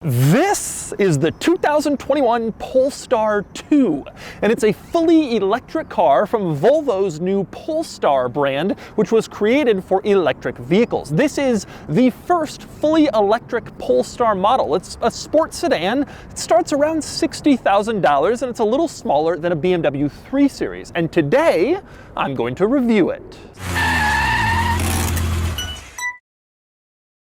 This is the 2021 Polestar 2, and it's a fully electric car from Volvo's new Polestar brand, which was created for electric vehicles. This is the first fully electric Polestar model. It's a sports sedan. It starts around $60,000, and it's a little smaller than a BMW 3 Series. And today, I'm going to review it.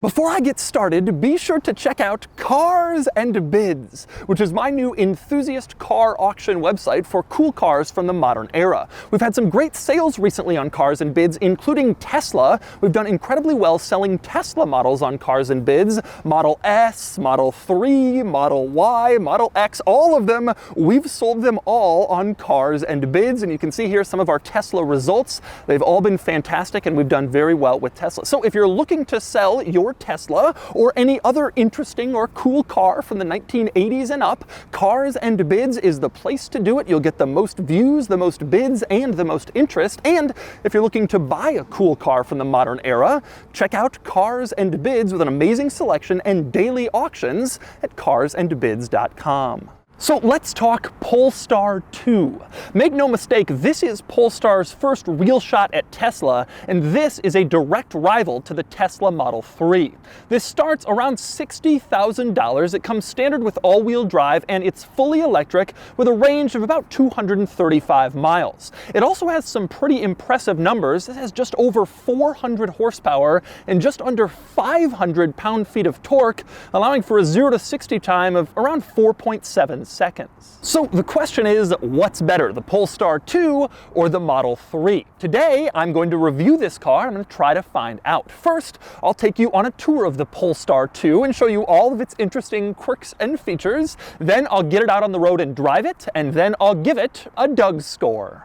Before I get started, be sure to check out Cars and Bids, which is my new enthusiast car auction website for cool cars from the modern era. We've had some great sales recently on Cars and Bids, including Tesla. We've done incredibly well selling Tesla models on Cars and Bids. Model S, Model 3, Model Y, Model X, all of them. We've sold them all on Cars and Bids, and you can see here some of our Tesla results. They've all been fantastic, and we've done very well with Tesla. So if you're looking to sell your Tesla or any other interesting or cool car from the 1980s and up, Cars and Bids is the place to do it. You'll get the most views, the most bids, and the most interest. And if you're looking to buy a cool car from the modern era, check out Cars and Bids with an amazing selection and daily auctions at carsandbids.com. So let's talk Polestar 2. Make no mistake, this is Polestar's first real shot at Tesla, and this is a direct rival to the Tesla Model 3. This starts around $60,000. It comes standard with all-wheel drive, and it's fully electric with a range of about 235 miles. It also has some pretty impressive numbers. It has just over 400 horsepower and just under 500 pound-feet of torque, allowing for a 0 to 60 time of around 4.7 seconds. So the question is, what's better, the Polestar 2 or the Model 3? Today, I'm going to review this car. I'm going to try to find out. First, I'll take you on a tour of the Polestar 2 and show you all of its interesting quirks and features. Then I'll get it out on the road and drive it, and then I'll give it a DougScore.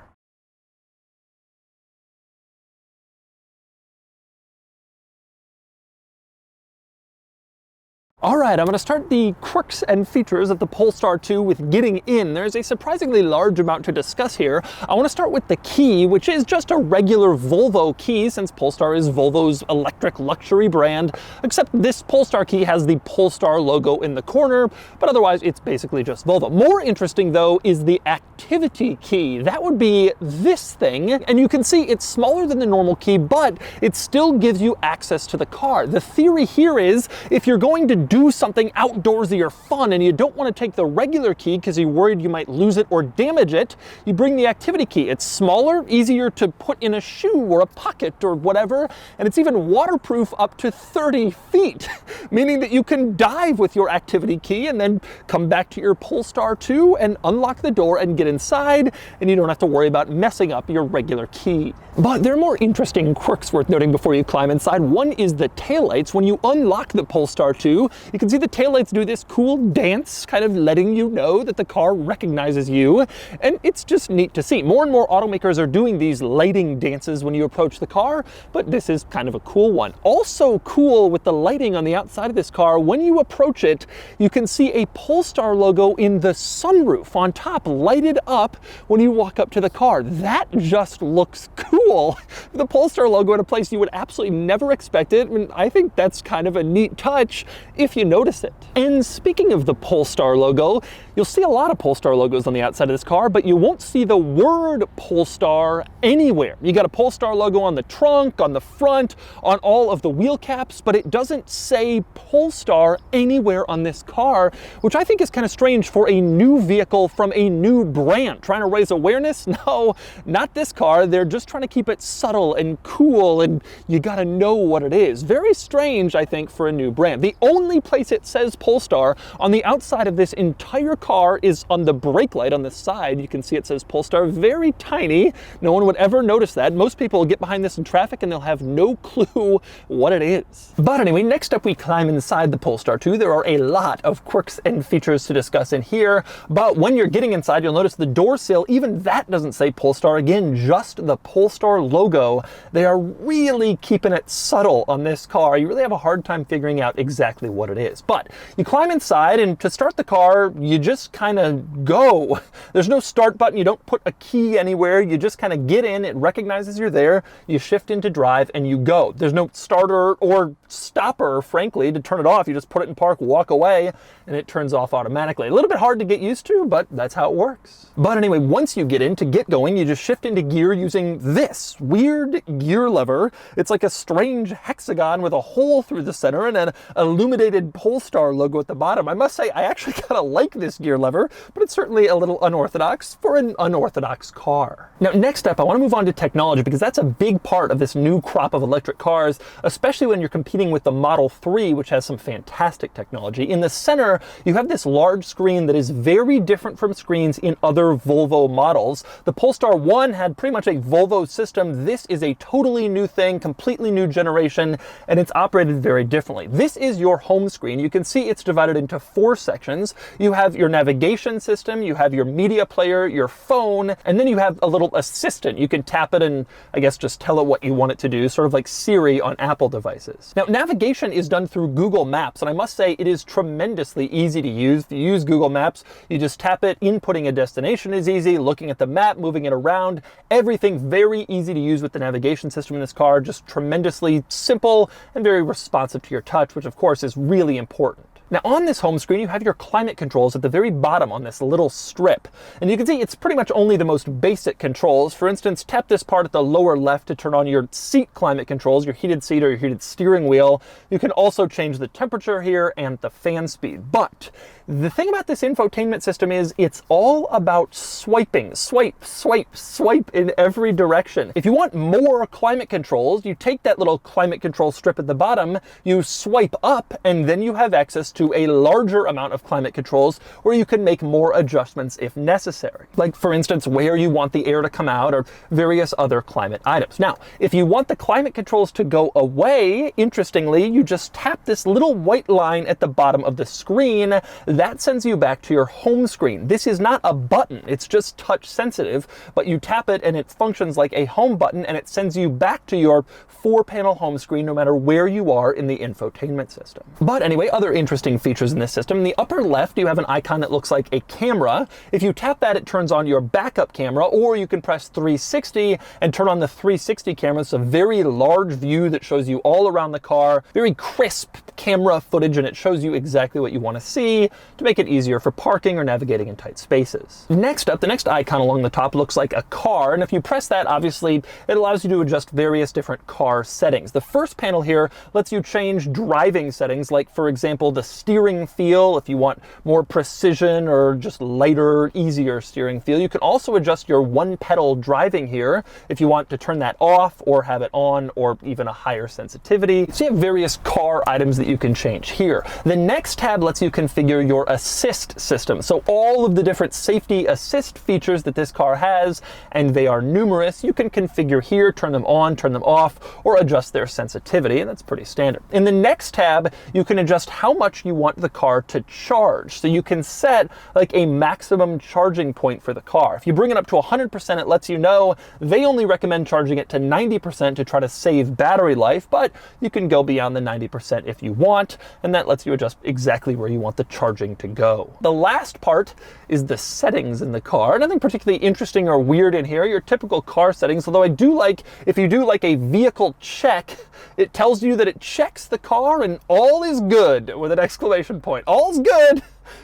All right, I'm going to start the quirks and features of the Polestar 2 with getting in. There's a surprisingly large amount to discuss here. I want to start with the key, which is just a regular Volvo key, since Polestar is Volvo's electric luxury brand, except this Polestar key has the Polestar logo in the corner, but otherwise it's basically just Volvo. More interesting, though, is the activity key. That would be this thing, and you can see it's smaller than the normal key, but it still gives you access to the car. The theory here is, if you're going to do something outdoorsy or fun and you don't want to take the regular key because you're worried you might lose it or damage it, you bring the activity key. It's smaller, easier to put in a shoe or a pocket or whatever, and it's even waterproof up to 30 feet, meaning that you can dive with your activity key and then come back to your Polestar 2 and unlock the door and get inside, and you don't have to worry about messing up your regular key. But there are more interesting quirks worth noting before you climb inside. One is the taillights. When you unlock the Polestar 2, you can see the taillights do this cool dance, kind of letting you know that the car recognizes you, and it's just neat to see. More and more automakers are doing these lighting dances when you approach the car, but this is kind of a cool one. Also cool with the lighting on the outside of this car, when you approach it, you can see a Polestar logo in the sunroof on top, lighted up when you walk up to the car. That just looks cool. The Polestar logo in a place you would absolutely never expect it, and I think that's kind of a neat touch if you notice it. And speaking of the Polestar logo, you'll see a lot of Polestar logos on the outside of this car, but you won't see the word Polestar anywhere. You got a Polestar logo on the trunk, on the front, on all of the wheel caps, but it doesn't say Polestar anywhere on this car, which I think is kind of strange for a new vehicle from a new brand. Trying to raise awareness? No, not this car. They're just trying to keep it subtle and cool, and you gotta know what it is. Very strange, I think, for a new brand. The only place it says Polestar on the outside of this entire car is on the brake light on the side. You can see it says Polestar, very tiny. No one would ever notice that. Most people will get behind this in traffic and they'll have no clue what it is. But anyway, next up we climb inside the Polestar 2. There are a lot of quirks and features to discuss in here, but when you're getting inside, you'll notice the door sill, even that doesn't say Polestar. Again, just the Polestar logo. They are really keeping it subtle on this car. You really have a hard time figuring out exactly what what it is. But you climb inside, and to start the car, you just kind of go. There's no start button. You don't put a key anywhere. You just kind of get in. It recognizes you're there. You shift into drive and you go. There's no starter or stopper, frankly, to turn it off. You just put it in park, walk away, and it turns off automatically. A little bit hard to get used to, but that's how it works. But anyway, once you get in, to get going, you just shift into gear using this weird gear lever. It's like a strange hexagon with a hole through the center and an illuminated Polestar logo at the bottom. I must say, I actually kind of like this gear lever, but it's certainly a little unorthodox for an unorthodox car. Now, next up, I want to move on to technology, because that's a big part of this new crop of electric cars, especially when you're competing with the Model 3, which has some fantastic technology. In the center, you have this large screen that is very different from screens in other Volvo models. The Polestar 1 had pretty much a Volvo system. This is a totally new thing, completely new generation, and it's operated very differently. This is your home screen. You can see it's divided into 4 sections. You have your navigation system, you have your media player, your phone, and then you have a little assistant. You can tap it and I guess just tell it what you want it to do, sort of like Siri on Apple devices. Now, navigation is done through Google Maps, and I must say it is tremendously easy to use. If you use Google Maps, you just tap it, inputting a destination is easy, looking at the map, moving it around, everything very easy to use with the navigation system in this car, just tremendously simple and very responsive to your touch, which of course is really important. Now, on this home screen, you have your climate controls at the very bottom on this little strip. And you can see it's pretty much only the most basic controls. For instance, tap this part at the lower left to turn on your seat climate controls, your heated seat or your heated steering wheel. You can also change the temperature here and the fan speed. But the thing about this infotainment system is it's all about swiping. Swipe, swipe, swipe in every direction. If you want more climate controls, you take that little climate control strip at the bottom, you swipe up, and then you have access to a larger amount of climate controls where you can make more adjustments if necessary. Like, for instance, where you want the air to come out or various other climate items. Now, if you want the climate controls to go away, interestingly, you just tap this little white line at the bottom of the screen. That sends you back to your home screen. This is not a button, it's just touch sensitive, but you tap it and it functions like a home button, and it sends you back to your 4-panel home screen no matter where you are in the infotainment system. But anyway, other interesting features in this system. In the upper left, you have an icon that looks like a camera. If you tap that, it turns on your backup camera, or you can press 360 and turn on the 360 camera. It's a very large view that shows you all around the car, very crisp camera footage, and it shows you exactly what you want to see to make it easier for parking or navigating in tight spaces. Next up, the next icon along the top looks like a car, and if you press that, obviously, it allows you to adjust various different car settings. The first panel here lets you change driving settings, like, for example, the steering feel, if you want more precision or just lighter, easier steering feel. You can also adjust your one-pedal driving here if you want to turn that off or have it on, or even a higher sensitivity. So you have various car items that you can change here. The next tab lets you configure your assist system. So all of the different safety assist features that this car has, and they are numerous, you can configure here, turn them on, turn them off, or adjust their sensitivity, and that's pretty standard. In the next tab, you can adjust how much you want the car to charge. So you can set like a maximum charging point for the car. If you bring it up to 100%, it lets you know they only recommend charging it to 90% to try to save battery life, but you can go beyond the 90% if you want, and that lets you adjust exactly where you want the charging to go. The last part is the settings in the car. Nothing particularly interesting or weird in here, your typical car settings, although I do like, if you do like a vehicle check, it tells you that it checks the car and all is good with an exclamation point. All's good.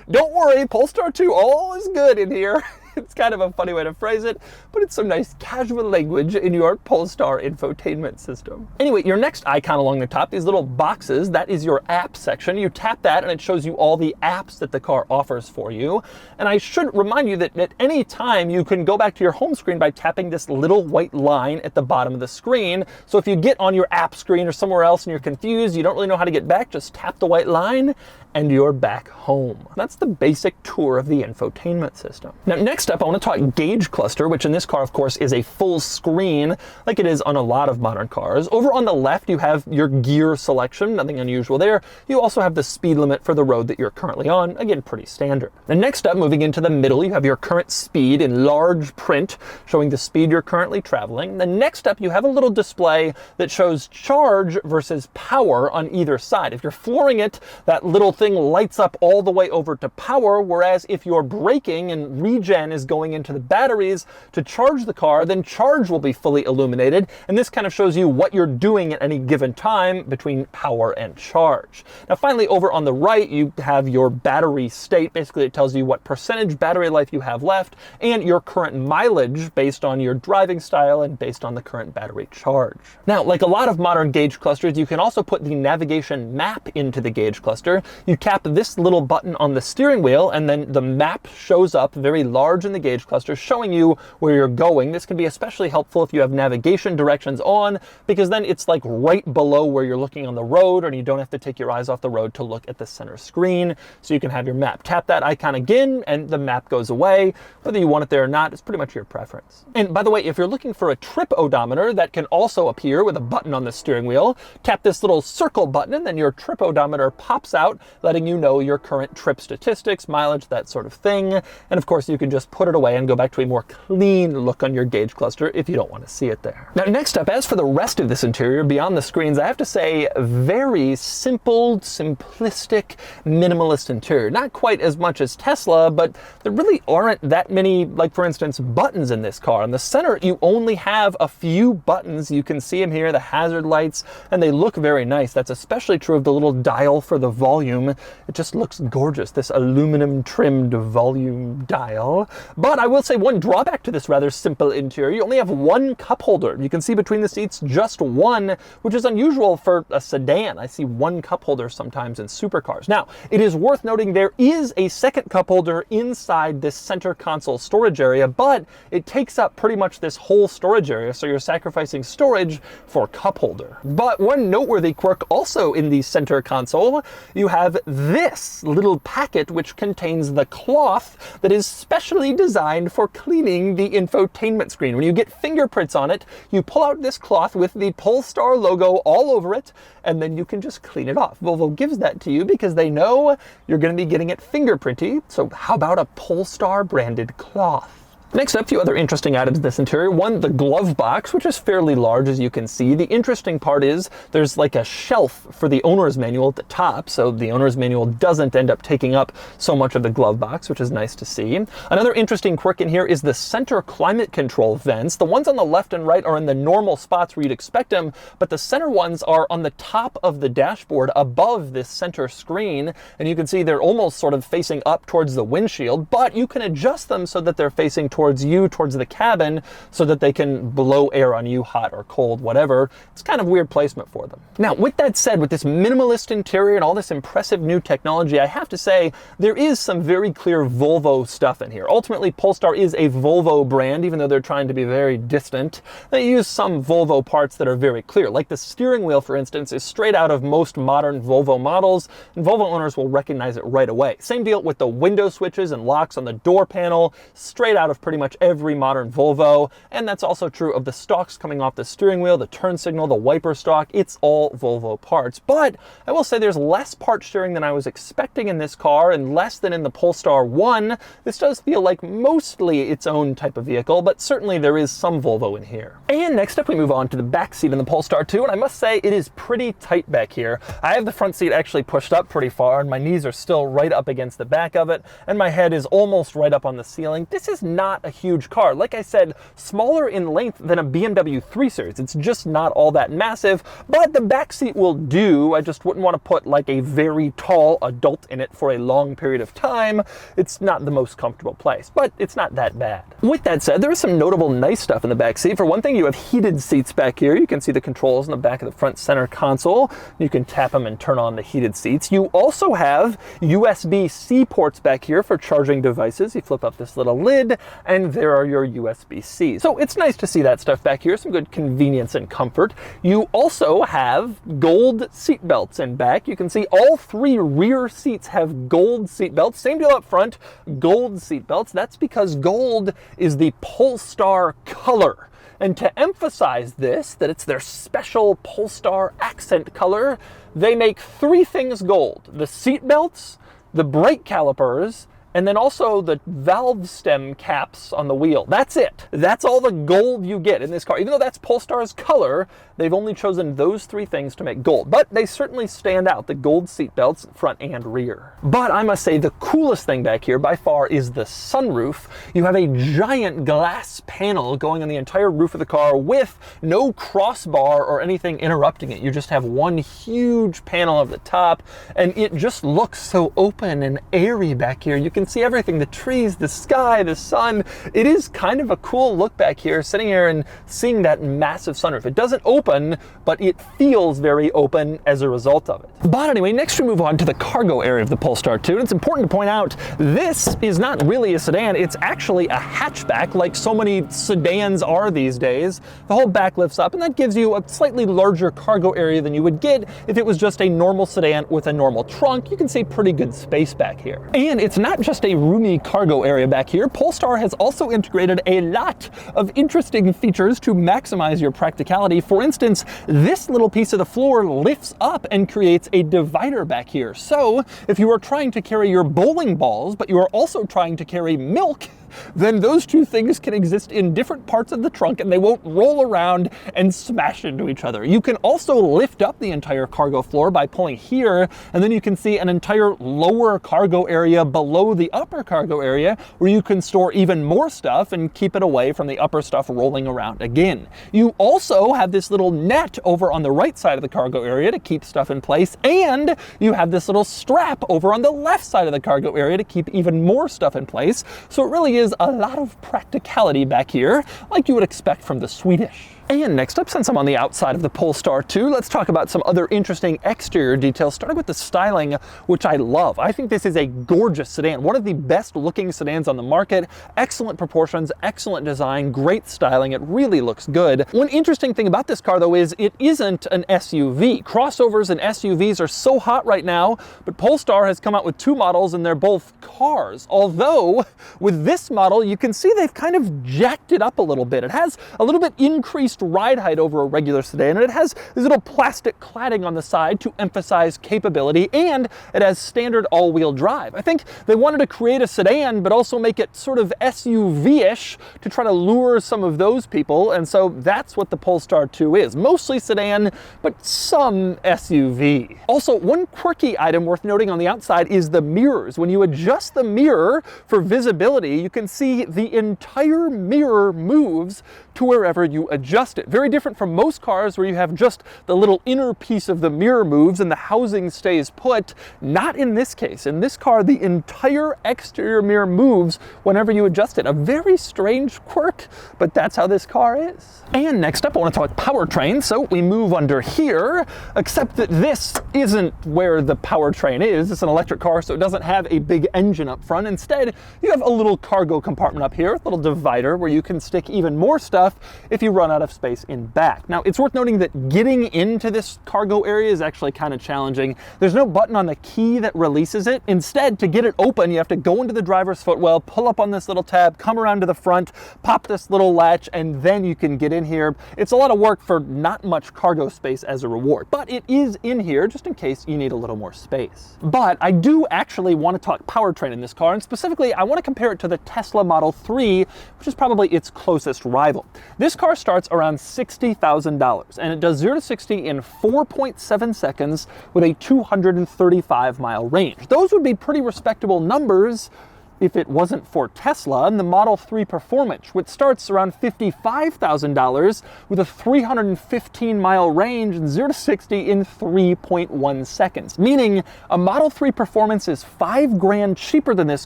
Don't worry, Polestar 2, all is good in here. It's kind of a funny way to phrase it, but it's some nice casual language in your Polestar infotainment system. Anyway, your next icon along the top, these little boxes, that is your app section. You tap that and it shows you all the apps that the car offers for you. And I should remind you that at any time you can go back to your home screen by tapping this little white line at the bottom of the screen. So if you get on your app screen or somewhere else and you're confused, you don't really know how to get back, just tap the white line and you're back home. That's the basic tour of the infotainment system. Now, next up, I want to talk gauge cluster, which in this car, of course, is a full screen like it is on a lot of modern cars. Over on the left, you have your gear selection, nothing unusual there. You also have the speed limit for the road that you're currently on, again, pretty standard. And next up, moving into the middle, you have your current speed in large print, showing the speed you're currently traveling. Then next up, you have a little display that shows charge versus power on either side. If you're flooring it, that little thing lights up all the way over to power, whereas if you're braking and regen is going into the batteries to charge the car, then charge will be fully illuminated, and this kind of shows you what you're doing at any given time between power and charge. Now finally, over on the right, you have your battery state. Basically, it tells you what percentage battery life you have left and your current mileage based on your driving style and based on the current battery charge. Now, like a lot of modern gauge clusters, you can also put the navigation map into the gauge cluster. You tap this little button on the steering wheel, and then the map shows up very large in the gauge cluster, showing you where you're going. This can be especially helpful if you have navigation directions on, because then it's like right below where you're looking on the road, and you don't have to take your eyes off the road to look at the center screen. So you can have your map. Tap that icon again, and the map goes away. Whether you want it there or not, it's pretty much your preference. And by the way, if you're looking for a trip odometer, that can also appear with a button on the steering wheel. Tap this little circle button, and then your trip odometer pops out, letting you know your current trip statistics, mileage, that sort of thing. And of course, you can just put it away and go back to a more clean look on your gauge cluster if you don't want to see it there. Now, next up, as for the rest of this interior beyond the screens, I have to say, very simple, simplistic, minimalist interior. Not quite as much as Tesla, but there really aren't that many, like for instance, buttons in this car. In the center, you only have a few buttons. You can see them here, the hazard lights, and they look very nice. That's especially true of the little dial for the volume. It just looks gorgeous, this aluminum trimmed volume dial. But I will say one drawback to this rather simple interior, you only have one cup holder. You can see between the seats just one, which is unusual for a sedan. I see one cup holder sometimes in supercars. Now, it is worth noting there is a second cup holder inside this center console storage area, but it takes up pretty much this whole storage area, so you're sacrificing storage for cup holder. But one noteworthy quirk also in the center console, you have this little packet which contains the cloth that is specially designed for cleaning the infotainment screen. When you get fingerprints on it, you pull out this cloth with the Polestar logo all over it, and then you can just clean it off. Volvo gives that to you because they know you're going to be getting it fingerprinty, so how about a Polestar branded cloth? Next up, a few other interesting items in this interior. One, the glove box, which is fairly large, as you can see. The interesting part is there's like a shelf for the owner's manual at the top, so the owner's manual doesn't end up taking up so much of the glove box, which is nice to see. Another interesting quirk in here is the center climate control vents. The ones on the left and right are in the normal spots where you'd expect them, but the center ones are on the top of the dashboard above this center screen, and you can see they're almost sort of facing up towards the windshield, but you can adjust them so that they're facing towards you, towards the cabin, so that they can blow air on you, hot or cold, whatever. It's kind of weird placement for them. Now, with that said, with this minimalist interior and all this impressive new technology, I have to say there is some very clear Volvo stuff in here. Ultimately, Polestar is a Volvo brand, even though they're trying to be very distant. They use some Volvo parts that are very clear. Like the steering wheel, for instance, is straight out of most modern Volvo models, and Volvo owners will recognize it right away. Same deal with the window switches and locks on the door panel, straight out of pretty much every modern Volvo, and that's also true of the stalks coming off the steering wheel, the turn signal, the wiper stalk. It's all Volvo parts. But I will say there's less part sharing than I was expecting in this car, and less than in the Polestar 1. This does feel like mostly its own type of vehicle, but certainly there is some Volvo in here. And next up, we move on to the back seat in the Polestar 2, and I must say it is pretty tight back here. I have the front seat actually pushed up pretty far, and my knees are still right up against the back of it, and my head is almost right up on the ceiling. This is not a huge car. Like I said, smaller in length than a BMW 3 Series. It's just not all that massive, but the back seat will do. I just wouldn't want to put like a very tall adult in it for a long period of time. It's not the most comfortable place, but it's not that bad. With that said, there is some notable nice stuff in the back seat. For one thing, you have heated seats back here. You can see the controls in the back of the front center console. You can tap them and turn on the heated seats. You also have USB-C ports back here for charging devices. You flip up this little lid, and there are your USB-Cs. So it's nice to see that stuff back here, some good convenience and comfort. You also have gold seat belts in back. You can see all 3 rear seats have gold seat belts. Same deal up front, gold seat belts. That's because gold is the Polestar color. And to emphasize this, that it's their special Polestar accent color, they make 3 things gold: the seat belts, the brake calipers, and then also the valve stem caps on the wheel. That's it. That's all the gold you get in this car. Even though that's Polestar's color, they've only chosen those 3 things to make gold. But they certainly stand out, the gold seat belts, front and rear. But I must say the coolest thing back here by far is the sunroof. You have a giant glass panel going on the entire roof of the car with no crossbar or anything interrupting it. You just have one huge panel at the top, and it just looks so open and airy back here. You can see everything, the trees, the sky, the sun. It is kind of a cool look back here, sitting here and seeing that massive sunroof. It doesn't open, but it feels very open as a result of it. But anyway, next we move on to the cargo area of the Polestar 2. And it's important to point out, this is not really a sedan, it's actually a hatchback, like so many sedans are these days. The whole back lifts up, and that gives you a slightly larger cargo area than you would get if it was just a normal sedan with a normal trunk. You can see pretty good space back here. And it's not just a roomy cargo area back here. Polestar has also integrated a lot of interesting features to maximize your practicality. For instance, this little piece of the floor lifts up and creates a divider back here. So if you are trying to carry your bowling balls, but you are also trying to carry milk, then those 2 things can exist in different parts of the trunk and they won't roll around and smash into each other. You can also lift up the entire cargo floor by pulling here, and then you can see an entire lower cargo area below the upper cargo area where you can store even more stuff and keep it away from the upper stuff rolling around again. You also have this little net over on the right side of the cargo area to keep stuff in place, and you have this little strap over on the left side of the cargo area to keep even more stuff in place. So it really is a lot of practicality back here, like you would expect from the Swedish. And next up, since I'm on the outside of the Polestar 2, let's talk about some other interesting exterior details, starting with the styling, which I love. I think this is a gorgeous sedan, one of the best looking sedans on the market. Excellent proportions, excellent design, great styling. It really looks good. One interesting thing about this car, though, is it isn't an SUV. Crossovers and SUVs are so hot right now, but Polestar has come out with 2 models and they're both cars. Although, with this model, you can see they've kind of jacked it up a little bit. It has a little bit increased ride height over a regular sedan, and it has this little plastic cladding on the side to emphasize capability, and it has standard all-wheel drive. I think they wanted to create a sedan but also make it sort of SUV-ish to try to lure some of those people, and so that's what the Polestar 2 is. Mostly sedan, but some SUV. Also, one quirky item worth noting on the outside is the mirrors. When you adjust the mirror for visibility, you can see the entire mirror moves to wherever you adjust it. Very different from most cars where you have just the little inner piece of the mirror moves and the housing stays put. Not in this case. In this car, the entire exterior mirror moves whenever you adjust it. A very strange quirk, but that's how this car is. And next up, I want to talk powertrain. So we move under here, except that this isn't where the powertrain is. It's an electric car, so it doesn't have a big engine up front. Instead, you have a little cargo compartment up here, a little divider where you can stick even more stuff if you run out of space in back. Now, it's worth noting that getting into this cargo area is actually kind of challenging. There's no button on the key that releases it. Instead, to get it open, you have to go into the driver's footwell, pull up on this little tab, come around to the front, pop this little latch, and then you can get in here. It's a lot of work for not much cargo space as a reward, but it is in here just in case you need a little more space. But I do actually want to talk powertrain in this car, and specifically, I want to compare it to the Tesla Model 3, which is probably its closest rival. This car starts around $60,000, and it does 0 to 60 in 4.7 seconds with a 235-mile range. Those would be pretty respectable numbers if it wasn't for Tesla and the Model 3 Performance, which starts around $55,000 with a 315-mile range and 0 to 60 in 3.1 seconds. Meaning a Model 3 Performance is $5,000 cheaper than this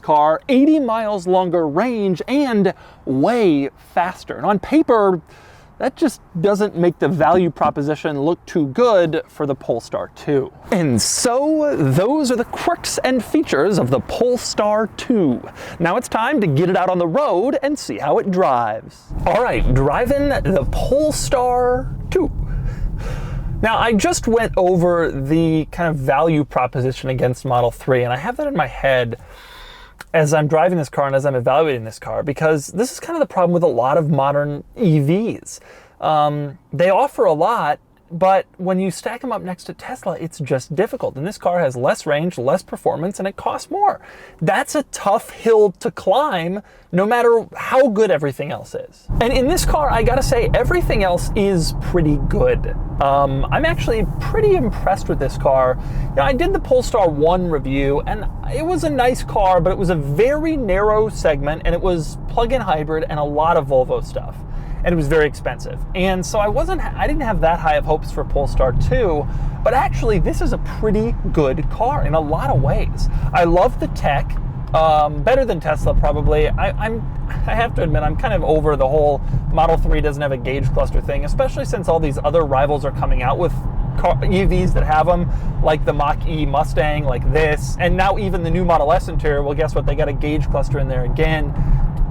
car, 80 miles longer range, and way faster. And on paper, that just doesn't make the value proposition look too good for the Polestar 2. And so those are the quirks and features of the Polestar 2. Now it's time to get it out on the road and see how it drives. All right, driving the Polestar 2. Now, I just went over the kind of value proposition against Model 3, and I have that in my head as I'm driving this car and as I'm evaluating this car, because this is kind of the problem with a lot of modern EVs. They offer a lot, but when you stack them up next to Tesla, it's just difficult. And this car has less range, less performance, and it costs more. That's a tough hill to climb, no matter how good everything else is. And in this car, I gotta say, everything else is pretty good. I'm actually pretty impressed with this car. You know, I did the Polestar 1 review, and it was a nice car, but it was a very narrow segment, and it was plug-in hybrid and a lot of Volvo stuff. And it was very expensive. And so I didn't have that high of hopes for Polestar 2, but actually this is a pretty good car in a lot of ways. I love the tech, better than Tesla probably. I have to admit, I'm kind of over the whole Model 3 doesn't have a gauge cluster thing, especially since all these other rivals are coming out with EVs that have them, like the Mach-E Mustang, like this, and now even the new Model S interior. Well, guess what? They got a gauge cluster in there again,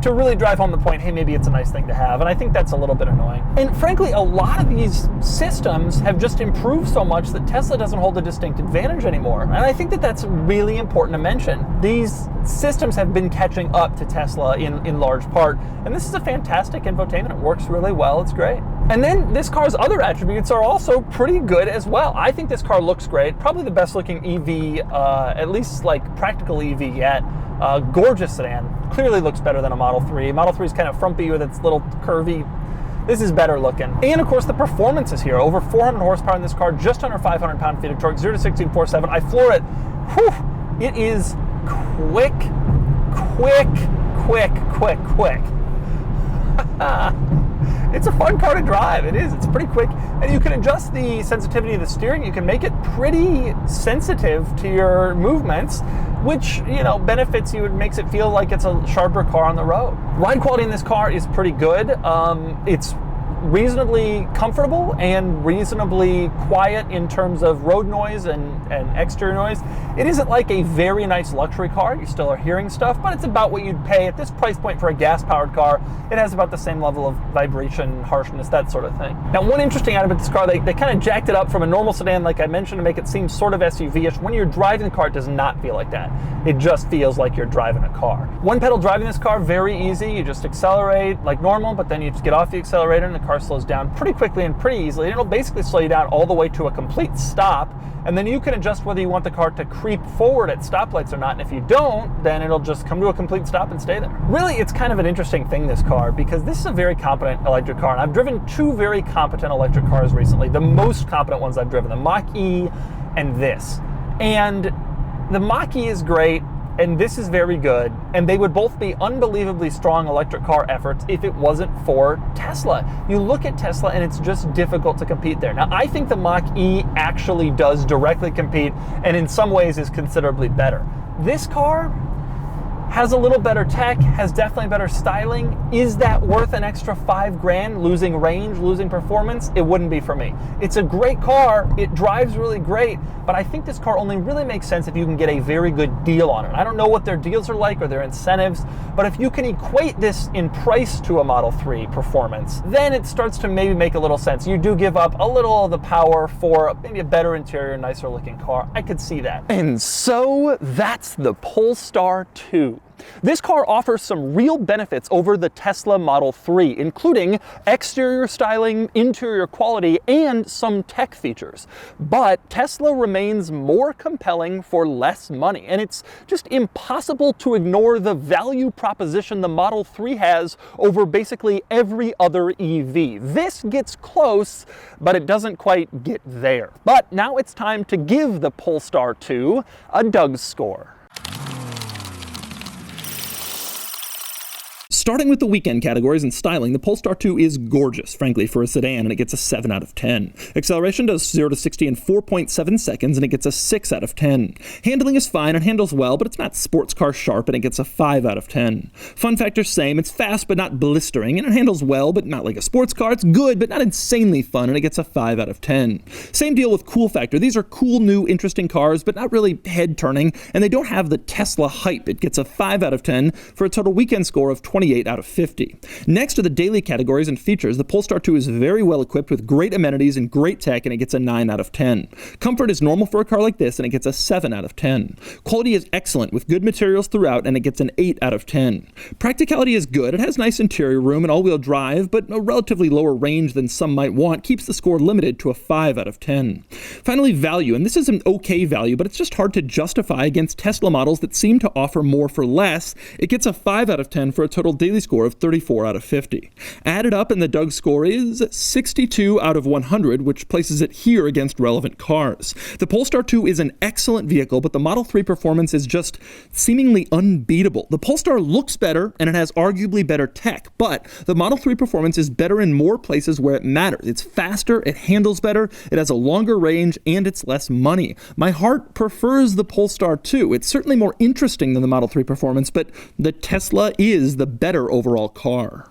to really drive home the point, hey, maybe it's a nice thing to have. And I think that's a little bit annoying. And frankly, a lot of these systems have just improved so much that Tesla doesn't hold a distinct advantage anymore. And I think that that's really important to mention. These systems have been catching up to Tesla in large part. And this is a fantastic infotainment. It works really well. It's great. And then this car's other attributes are also pretty good as well. I think this car looks great. Probably the best looking EV, at least like practical EV yet. Gorgeous sedan. Clearly looks better than a Model 3. Model 3 is kind of frumpy with its little curvy. This is better looking. And of course the performance is here. Over 400 horsepower in this car, just under 500 pound-feet of torque, 0 to 60 in 4.7. I floor it. Whew, it is quick. It's a fun car to drive. It is. It's pretty quick. And you can adjust the sensitivity of the steering. You can make it pretty sensitive to your movements, which, you know, benefits you. It makes it feel like it's a sharper car on the road. Ride quality in this car is pretty good. It's reasonably comfortable and reasonably quiet in terms of road noise and exterior noise. It isn't like a very nice luxury car. You still are hearing stuff, but it's about what you'd pay at this price point for a gas-powered car. It has about the same level of vibration, harshness, that sort of thing. Now, one interesting item about this car, they kind of jacked it up from a normal sedan, like I mentioned, to make it seem sort of SUV-ish. When you're driving the car, it does not feel like that. It just feels like you're driving a car. One pedal driving this car, very easy. You just accelerate like normal, but then you just get off the accelerator and the car slows down pretty quickly and pretty easily. It'll basically slow you down all the way to a complete stop, and then you can adjust whether you want the car to creep forward at stoplights or not, and if you don't, then it'll just come to a complete stop and stay there. Really, it's kind of an interesting thing, this car, because this is a very competent electric car, and I've driven two very competent electric cars recently, the most competent ones I've driven, the Mach-E and this. And the Mach-E is great, and this is very good, and they would both be unbelievably strong electric car efforts if it wasn't for Tesla. You look at Tesla and it's just difficult to compete there. Now, I think the Mach-E actually does directly compete, and in some ways is considerably better. This car has a little better tech, has definitely better styling. Is that worth an extra $5,000, losing range, losing performance? It wouldn't be for me. It's a great car, it drives really great, but I think this car only really makes sense if you can get a very good deal on it. I don't know what their deals are like or their incentives, but if you can equate this in price to a Model 3 performance, then it starts to maybe make a little sense. You do give up a little of the power for maybe a better interior, nicer looking car. I could see that. And so that's the Polestar 2. This car offers some real benefits over the Tesla Model 3, including exterior styling, interior quality, and some tech features. But Tesla remains more compelling for less money, and it's just impossible to ignore the value proposition the Model 3 has over basically every other EV. This gets close, but it doesn't quite get there. But now it's time to give the Polestar 2 a DougScore. Starting with the weekend categories and styling, the Polestar 2 is gorgeous, frankly, for a sedan, and it gets a 7 out of 10. Acceleration does 0 to 60 in 4.7 seconds, and it gets a 6 out of 10. Handling is fine and handles well, but it's not sports car sharp, and it gets a 5 out of 10. Fun factor, same. It's fast, but not blistering, and it handles well, but not like a sports car. It's good, but not insanely fun, and it gets a 5 out of 10. Same deal with cool factor. These are cool, new, interesting cars, but not really head-turning, and they don't have the Tesla hype. It gets a 5 out of 10 for a total weekend score of 28 out of 50. Next to the daily categories and features, the Polestar 2 is very well equipped with great amenities and great tech, and it gets a 9 out of 10. Comfort is normal for a car like this, and it gets a 7 out of 10. Quality is excellent with good materials throughout, and it gets an 8 out of 10. Practicality is good. It has nice interior room and all-wheel drive, but a relatively lower range than some might want keeps the score limited to a 5 out of 10. Finally, value, and this is an okay value, but it's just hard to justify against Tesla models that seem to offer more for less. It gets a 5 out of 10 for a total daily score of 34 out of 50. Added up in the DougScore is 62 out of 100, which places it here against relevant cars. The Polestar 2 is an excellent vehicle, but the Model 3 performance is just seemingly unbeatable. The Polestar looks better, and it has arguably better tech, but the Model 3 performance is better in more places where it matters. It's faster, it handles better, it has a longer range, and it's less money. My heart prefers the Polestar 2. It's certainly more interesting than the Model 3 performance, but the Tesla is the better overall car.